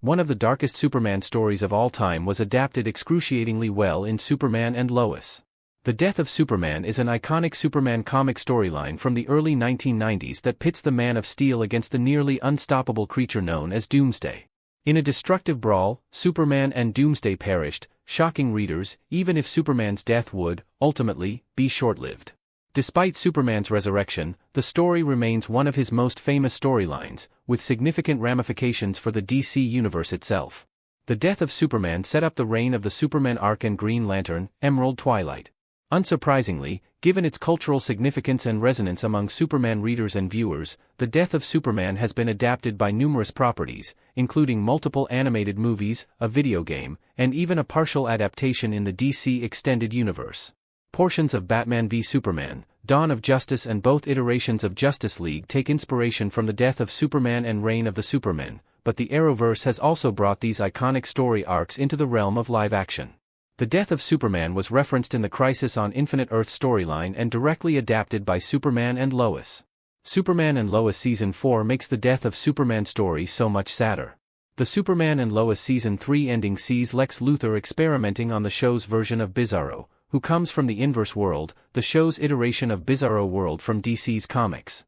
one of the darkest Superman stories of all time, was adapted excruciatingly well in Superman and Lois. The Death of Superman is an iconic Superman comic storyline from the early 1990s that pits the Man of Steel against the nearly unstoppable creature known as Doomsday. In a destructive brawl, Superman and Doomsday perished, shocking readers, even if Superman's death would, ultimately, be short-lived. Despite Superman's resurrection, the story remains one of his most famous storylines, with significant ramifications for the DC universe itself. The Death of Superman set up the reign of the Superman arc and Green Lantern, Emerald Twilight. Unsurprisingly, given its cultural significance and resonance among Superman readers and viewers, The Death of Superman has been adapted by numerous properties, including multiple animated movies, a video game, and even a partial adaptation in the DC Extended Universe. Portions of Batman v Superman, Dawn of Justice and both iterations of Justice League take inspiration from The Death of Superman and Reign of the Supermen, but the Arrowverse has also brought these iconic story arcs into the realm of live action. The Death of Superman was referenced in the Crisis on Infinite Earth storyline and directly adapted by Superman and Lois. Superman and Lois Season 4 makes the Death of Superman story so much sadder. The Superman and Lois Season 3 ending sees Lex Luthor experimenting on the show's version of Bizarro, who comes from the Inverse World, the show's iteration of Bizarro World from DC's comics.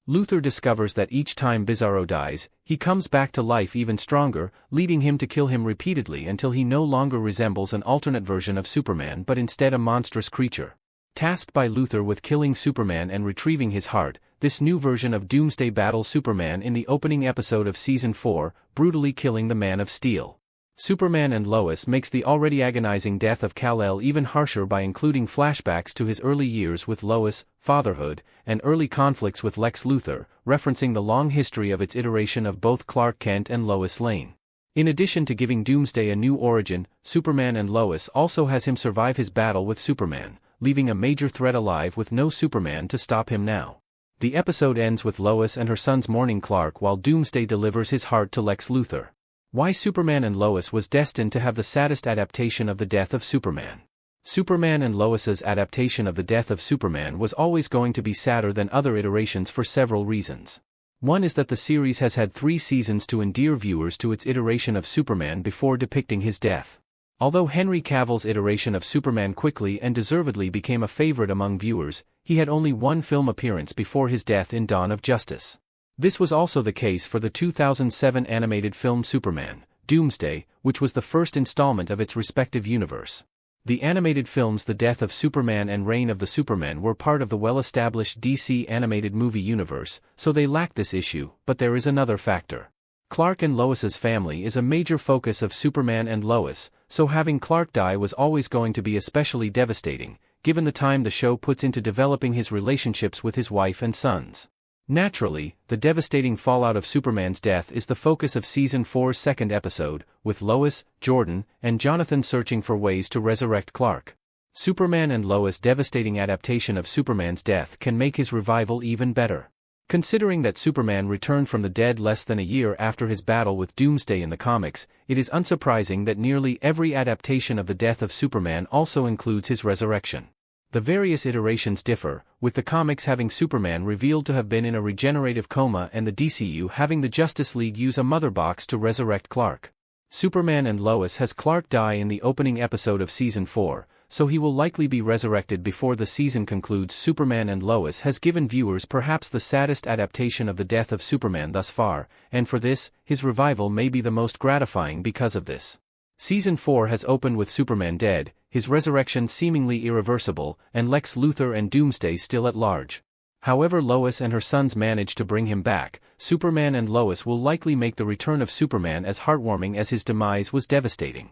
Luthor discovers that each time Bizarro dies, he comes back to life even stronger, leading him to kill him repeatedly until he no longer resembles an alternate version of Superman but instead a monstrous creature. Tasked by Luthor with killing Superman and retrieving his heart, this new version of Doomsday battles Superman in the opening episode of Season 4, brutally killing the Man of Steel. Superman and Lois makes the already agonizing death of Kal-El even harsher by including flashbacks to his early years with Lois, fatherhood, and early conflicts with Lex Luthor, referencing the long history of its iteration of both Clark Kent and Lois Lane. In addition to giving Doomsday a new origin, Superman and Lois also has him survive his battle with Superman, leaving a major threat alive with no Superman to stop him now. The episode ends with Lois and her sons mourning Clark while Doomsday delivers his heart to Lex Luthor. Why Superman and Lois was destined to have the saddest adaptation of The Death of Superman. Superman and Lois's adaptation of The Death of Superman was always going to be sadder than other iterations for several reasons. One is that the series has had 3 seasons to endear viewers to its iteration of Superman before depicting his death. Although Henry Cavill's iteration of Superman quickly and deservedly became a favorite among viewers, he had only one film appearance before his death in Dawn of Justice. This was also the case for the 2007 animated film Superman, Doomsday, which was the first installment of its respective universe. The animated films The Death of Superman and Reign of the Supermen were part of the well-established DC animated movie universe, so they lacked this issue, but there is another factor. Clark and Lois's family is a major focus of Superman and Lois, so having Clark die was always going to be especially devastating, given the time the show puts into developing his relationships with his wife and sons. Naturally, the devastating fallout of Superman's death is the focus of Season 4's second episode, with Lois, Jordan, and Jonathan searching for ways to resurrect Clark. Superman and Lois' devastating adaptation of Superman's death can make his revival even better. Considering that Superman returned from the dead less than a year after his battle with Doomsday in the comics, it is unsurprising that nearly every adaptation of The Death of Superman also includes his resurrection. The various iterations differ, with the comics having Superman revealed to have been in a regenerative coma and the DCU having the Justice League use a mother box to resurrect Clark. Superman and Lois has Clark die in the opening episode of Season 4, so he will likely be resurrected before the season concludes. Superman and Lois has given viewers perhaps the saddest adaptation of The Death of Superman thus far, and for this, his revival may be the most gratifying because of this. Season 4 has opened with Superman dead, his resurrection seemingly irreversible, and Lex Luthor and Doomsday still at large. However Lois and her sons manage to bring him back, Superman and Lois will likely make the return of Superman as heartwarming as his demise was devastating.